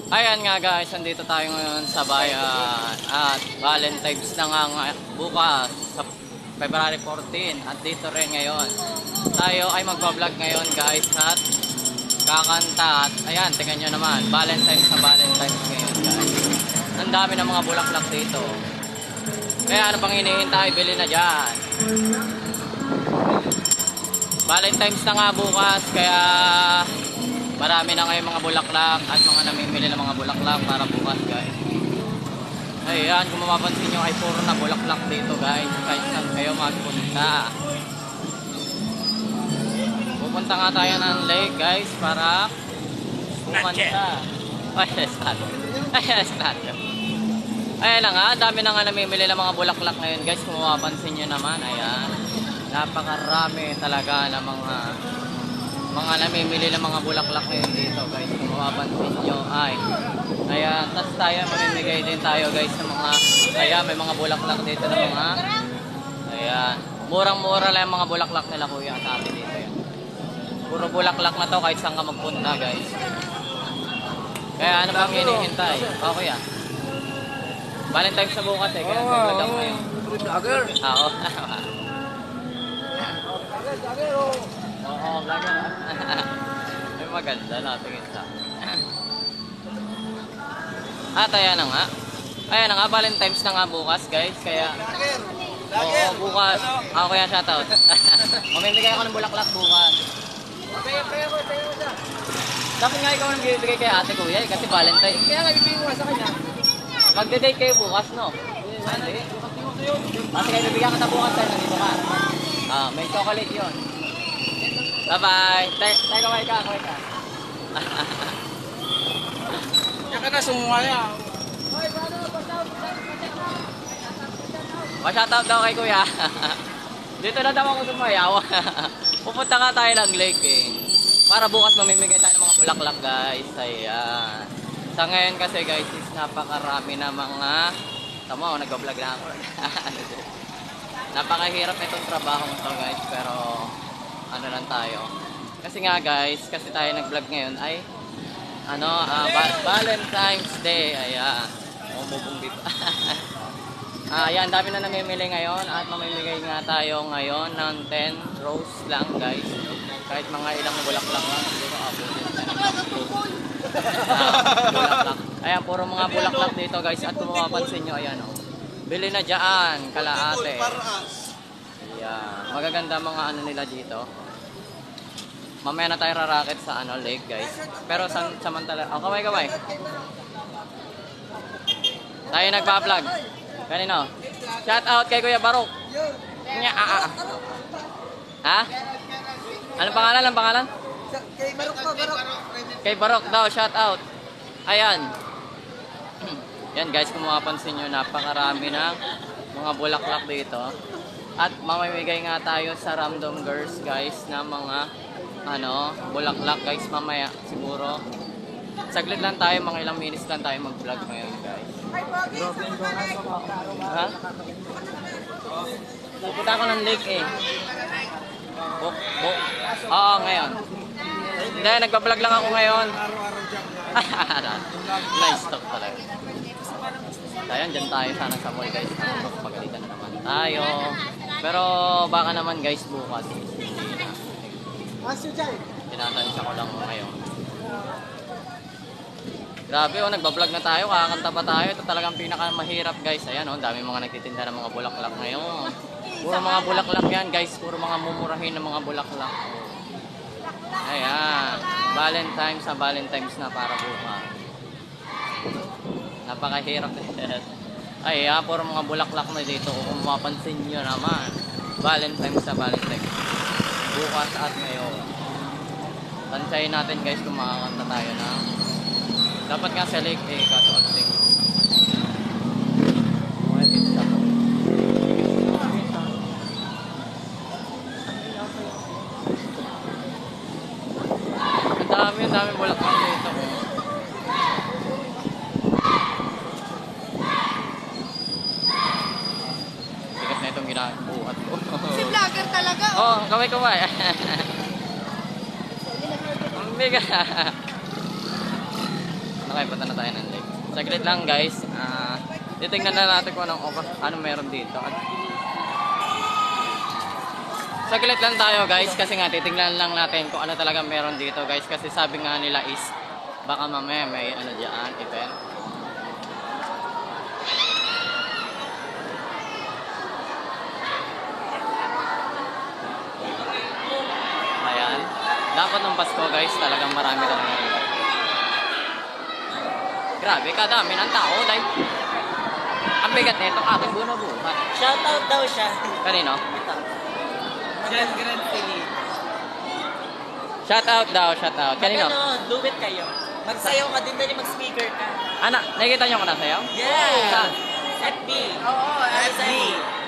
Ayan nga guys, andito tayo ngayon sa bayan at Valentine's na nga bukas sa February 14 at dito rin ngayon. Tayo ay magbablog ngayon guys at kakanta at ayan, tingnan nyo naman, Valentine's ngayon guys. Ang dami ng mga bulaklak dito. Kaya ano pang hinihintay, bili na dyan. Valentine's na nga bukas kaya marami na ngayon mga bulaklak at mga namimili ng mga bulaklak para bukas guys. Ayan, kung mapapansin nyo ay puro na bulaklak dito guys. Kahit saan kayo magpunta. Pupunta nga tayo ng lake guys para kumanta. Ay, yes, ayan na nga, dami na nga namimili ng mga bulaklak ngayon guys. Kung mapapansin nyo naman, ayan. Napakarami talaga ng mga namimili ng mga bulaklak ngayon dito guys. Kung mapapansin nyo ay ayan, tas tayo mamimigay din tayo guys sa mga ayan, may mga bulaklak dito na mga ayan, murang-mura lang yung mga bulaklak nila kuya at ate dito yan. Puro bulaklak na to kahit saan ka magpunta guys. Kaya ano bang hinihintay? O kuya, Valentine's sa bukas eh, kaya naglag ako ngayon. Vlogger. Oo. Vlogger. Oo, vlogger. May maganda na tingin sa at ayan na nga. Ayan na nga, Valentine's na nga bukas guys. Kaya oo, bukas. Ako kaya shoutout. Mamimigay ako ng bulaklak bukas. Dapat nga ikaw nang bibigay kay ate kuya kasi Valentine. Kaya nga bibigyan ko sa kanya. Magde-date kayo bukas no? Hindi. Kasi kayo bibigyan ka na bukas tayo nandito ka. May chocolate yun. Bye bye. Tayo kaway ka. Yan ka na sumumaya. Pa-shoutout daw kay kuya. Dito na daw ako sumayaw. Pupunta nga tayo ng lake eh. Para bukas mamimigay tayo ng mga bulaklak guys. Ayan. Sa ngayon kasi guys is napakarami na mga tama o nag-vlog na ako. Napakahirap itong trabaho to guys. Pero ano lang tayo. Kasi nga guys, kasi tayo nag-vlog ngayon ay Valentine's Day. Ayan. Umubong dito. Ayan, dami na namimili ngayon at mamimigay nga tayo ngayon ng 10 rose lang guys. Kahit mga ilang bulaklak lang. Bulaklak. Ayan, puro mga bulaklak dito guys. At kung mapapansin nyo, ayan o. Bili na dyan, kalaate. Ayan, magaganda mga ano nila dito. Mamaya na tayo rarakit sa lake guys. Pero samantala, kamay. Tayo nagpa-vlog. Kanino? Shout out kay Kuya Barok. Ha? Anong pangalan? Kay Barok pa, Barok. Kay Barok daw, shout out. Ayan. Yan guys, kung mapapansin nyo, napakarami ng mga bulaklak dito. At mamimigay nga tayo sa random girls guys na mga bulaklak guys mamaya siguro. Saglit lang tayo, mga ilang minutes lang tayo mag-vlog ngayon guys. Ha? Pupunta ako ng lake eh. Oo, ngayon. Hindi, nagpa-vlog lang ako ngayon. Nice talk talaga. Ayan, dyan tayo sana sa mall guys. Pagalitan na naman tayo. Pero baka naman guys bukas. Tinatansya ko lang ngayon. Grabe nagbablog na tayo, kakanta pa tayo. Ito talagang pinakamahirap guys. Ayan dami mga nagtitinda ng mga bulaklak ngayon. Puro mga bulaklak yan guys, puro mga mumurahin ng mga bulaklak. Ayan, Valentine's na para bukas. Napakahirap din. Ayan, puro mga bulaklak na dito. Kung mapapansin nyo naman, Valentine's. Bukas at ngayon. Tansayin natin guys kung makakanta tayo na. Dapat nga sa lake eh, kaso acting. Ang dami bulaklak dito. Bigat na itong ginagabuhat ko. Si vlogger talaga. Kamay. Ang bigat. Okay, punta na tayo ng lake. Saglit lang guys. Titingnan na natin kung anong meron dito. At saglit lang tayo guys kasi nga titingnan lang natin kung ano talaga meron dito guys. Kasi sabi nga nila is baka mamaya may ano dyan, event. Ayan. Dapat ng Pasko guys, talagang marami talaga. Grabe, kadami ng tao. Like, ang bigat nito, ating buno-buhat. Shoutout daw siya. Kanino? Jan Grand City. Shout out daw, shout out. Kanino? Ano, do it kayo. Magsayaw ka din, dali mag-speaker ka. Anak, nakikita niyo ko na sa'yo? Yeah! Saan? FB. Oo, FB.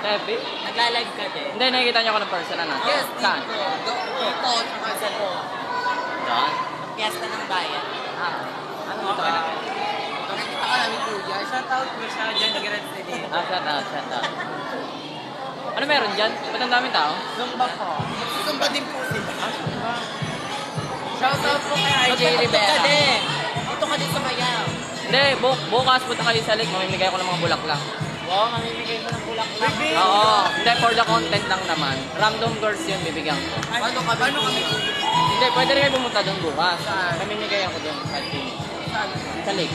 Sa FB? Nagla-live ka din. Hindi, nakikita niyo ko ng personal na. Yes, Saan? dito. Dito, tsaka sa to. Doon? Ang piyesta ng bayan. Ano ito ka na? Nakikita ka namin kuya. Shoutout mo sa Jan Grand City. Shout out, shout out. Ano meron dyan? Ba't ang daming tao? Zumba po. Zumba din po sila. Shoutout po kay RJ Magpapagod ka Rivera. din. Dito ka din sa Mayaw. Hindi, bukas punta kayo sa lake, mamimigay ako ng mga bulaklak. Oo, mamimigay mo ng bulaklak. Oo, hindi, for the content lang naman. Random girls yun, bibigyan ko. Paano kami? Hindi, pwede rin kayo pumunta doon bukas. Mamimigay ako doon, kahit sino. Sa lake.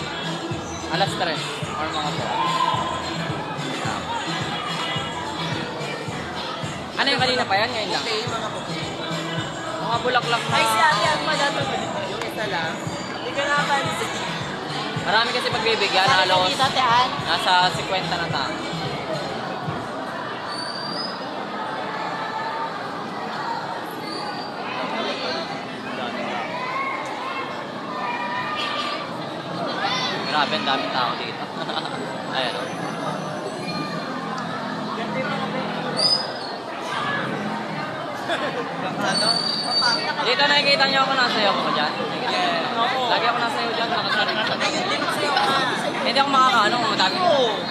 Alas 3 or mga 4. Ano yung kanina pa yan? Ngayon lang. Okay, mga po. Mga bulaklak na... Ay, si Ate Alma dito. Yung isa lang. Hindi ka napansin. Marami kasi pagbibigyan, halos Dito, Ate Ann. nasa 50 na tao. Grabe, ang daming tao dito. Ayan. Dito nakikita niyo ako nasayaw ko dyan. Lagi ako nasayaw dyan, nakasarili sa Ayun din sa'yo ka. Hindi ako makakaano kung madami.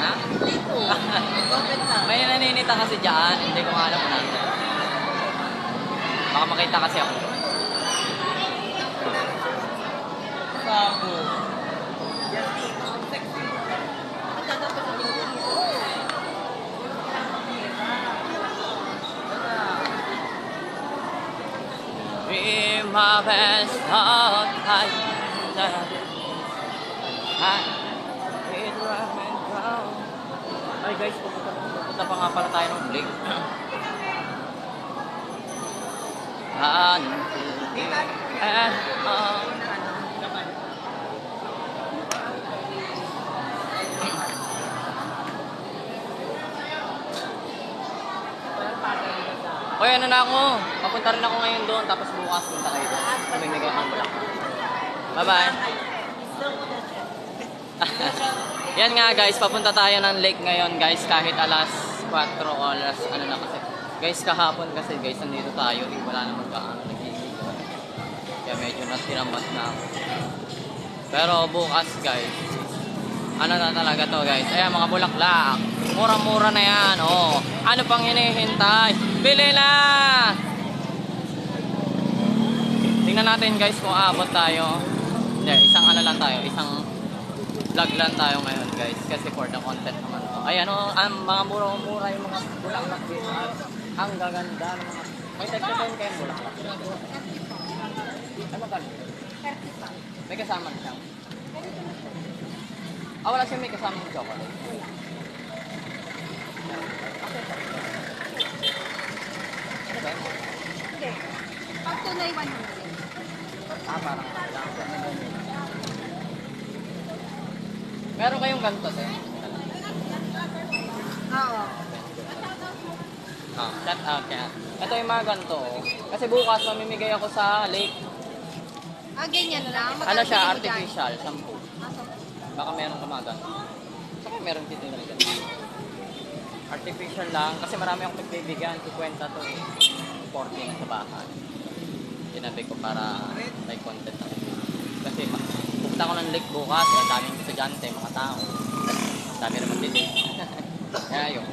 Ha? Dito. Comment lang. May naninita kasi dyan, hindi ko alam kung nasa. Baka makita kasi ako. Sabo. Be my best heart, I Ay guys, pupunta pa nga pala tayo ng break. Oy, ano na ako? Papunta rin ako ngayon doon, tapos bukas punta kayo doon. Mamimigay ng bulak. Bye-bye. Yan nga guys, papunta tayo ng lake ngayon guys, kahit alas 4 o alas ano na kasi. Guys, kahapon kasi guys, nandito tayo, wala namang gaano nag-iisip. Kaya medyo natiramat na ako. Pero bukas guys, ano na talaga to guys, ayan mga bulaklak. Mura-mura na yan, oh. Ano pang hinihintay? Bili na! Tingnan natin guys kung aabot tayo. Hindi, isang ano lang tayo, isang vlog lang tayo ngayon guys. Kasi for the content naman to. Ayan oh, ang mga mura-mura yung mga bulaklak dito. Ang gaganda ng mga... May tagkataon kayong bulaklak. Ay magkano? May kasama siya. Wala siya may kasamang chocolate. Hindi. Pag tunay 100. Parang lang. Meron kayong ganito, sir? Oo. Shout out kaya. Ito yung mga ganito. Oh. Kasi bukas mamimigay ako sa lake. Ganyan lang. Ano siya? Magkano mo dyan? Artificial. 10. Baka meron ka mga ganito. Saka meron dito yung ganito. Artificial lang. Kasi marami akong pagbibigyan. 50 to eh. 40 na sa bahay. Tinabi ko para may content ako. Kasi pupunta ako ng lake bukas. Ang daming estudyante, mga tao. Ang dami naman dito. Kaya yun.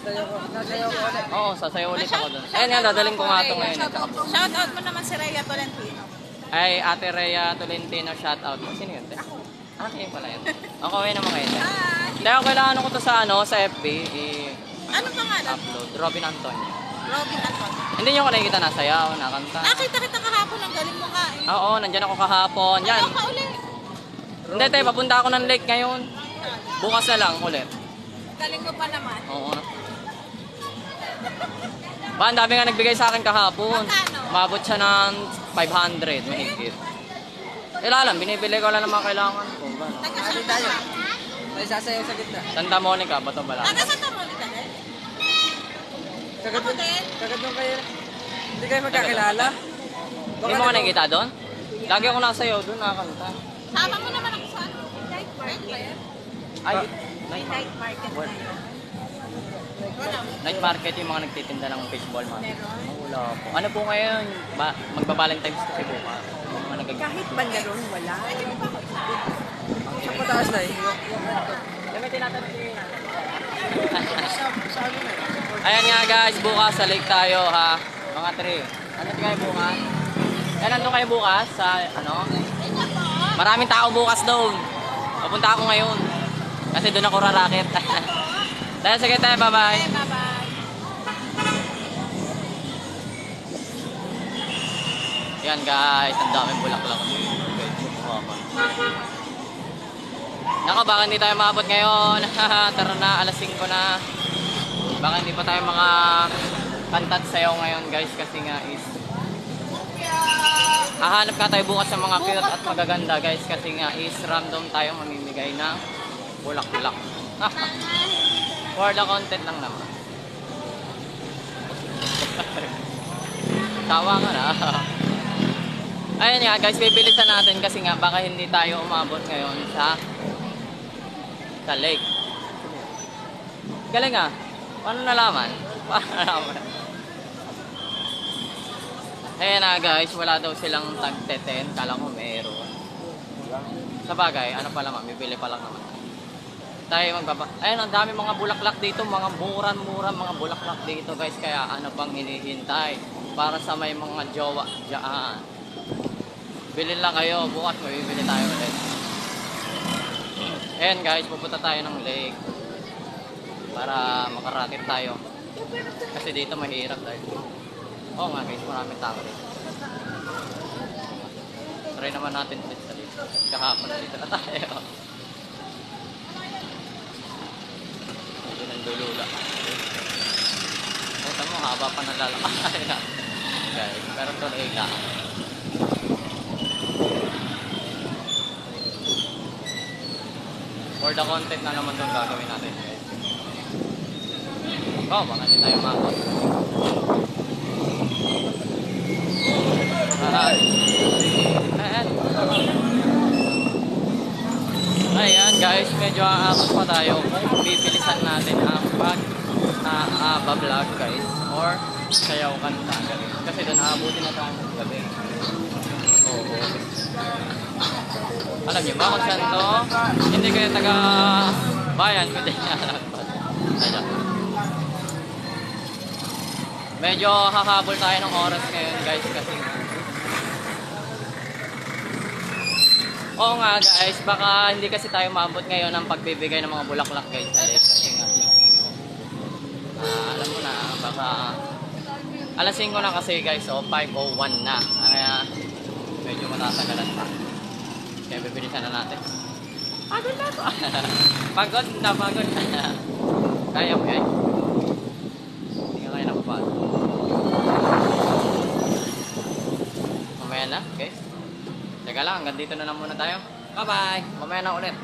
Sasayaw ko ulit. Oo, sasayaw ulit ako doon. Ayan nga, dadaling ko nga ito ngayon. Shoutout mo naman si Rhea Tolentino. Ay, Ate Rhea Tolentino, shout out. Sino yun? Ah, kayo pala yun. Ako kayo naman kayo. Hindi ako kailangan ko to sa sa FB. Ano pangalan? Upload. Robin Antonio. Robin Anton. Hindi nyo ko nakikita na sayaw, nakanta. Kita kahapon. Ang galing mo nga eh. Oo, nandyan ako kahapon. Yan. Ayaw ka ulit. Hindi, te, papunta ako ng lake ngayon. Bukas na lang ulit. Galing mo pa naman. Oo. Ba, ang dami nga nagbigay sa akin kahapon. Magkano? Umabot siya ng 500, mahigit. Lang, binibili ko lang naman kailangan ko. Taga Ano Santa tayo? ka? May sasayaw sa gitna. Santa Monica, Bato Bala. Taga Santa Monica din? Kagad Ako din. doon kayo. Hindi kayo magkakilala. Hindi mo ka nakikita doon? Lagi ako nasayaw doon, nakakanta. Sama mo naman ako sa ano? Night market. Ay, May night market What? tayo. Wala. night market yung mga nagtitinda ng baseball man. Wala po. Ano po ngayon? Magba-Valentine's kasi bukas. Yung mga Kahit banda ron, wala. Sa pataas na eh. May tinatanong Ayan nga guys, bukas sa lake tayo ha. Mga 3. Ano kayo bukas? Nandun kayo bukas sa Maraming tao bukas doon. Papunta ako ngayon. Kasi doon ako rarakit. Dahil sige tayo, bye-bye. Bye-bye. Yan guys, ang daming bulaklak. Nako, baka hindi tayo maabot ngayon. Tara na, alas 5 na. Baka hindi pa tayo mga kantat sayaw ngayon guys kasi nga is hahanap ka tayo bukas sa mga cute at magaganda guys kasi nga is random tayo mamimigay ng bulak-bulak. For the content lang naman. Tawa nga na. Ayan nga guys, bibilisan natin kasi nga baka hindi tayo umabot ngayon sa lake. Galing ah. Paano nalaman? Paano nalaman? Ayan na guys, wala daw silang tag-10. Kala ko meron. Sa bagay, ano pa naman, bibili pa lang naman. Tayo Ayan, ang dami mga bulaklak dito, mga murang-murang mga bulaklak dito guys. Kaya ano pang hinihintay para sa may mga jowa dyan. Bilhin lang kayo, bukas mabibili tayo ulit. Ayan guys, pupunta tayo ng lake para makaratit tayo. Kasi dito mahirap tayo. Oo nga guys, maraming tao dito. Try naman natin ulit sa dito. Kahapon dito na tayo. Medyo nandulula. Puta mo, haba pa nalalakay na. Guys, pero tuloy ka. For the content na naman doon gagawin natin. Oh, baka hindi tayo makot. Ayan guys, medyo aakot pa tayo kung bibilisan natin ang pag-vlog guys or sayaw kanta. Kasi doon aabutin na tayo ng gabi. Oo. Alam niyo ba kung saan to? Hindi kayo taga bayan, kundi alam. Medyo hahabol tayo ng oras ngayon guys kasi oo nga guys, baka hindi kasi tayo maabot ngayon ng pagbibigay ng mga bulaklak guys kasi nga alam mo na, baka alas 5 na kasi guys, so 5:01 na kaya medyo matatagalan pa kaya bibilisan na natin. Pagod na to. Pagod na kaya mo yan. Hindi ka kaya nakapal. Mamaya na guys. Teka lang, hanggang dito na lang muna tayo. Bye-bye! Mamaya na ulit.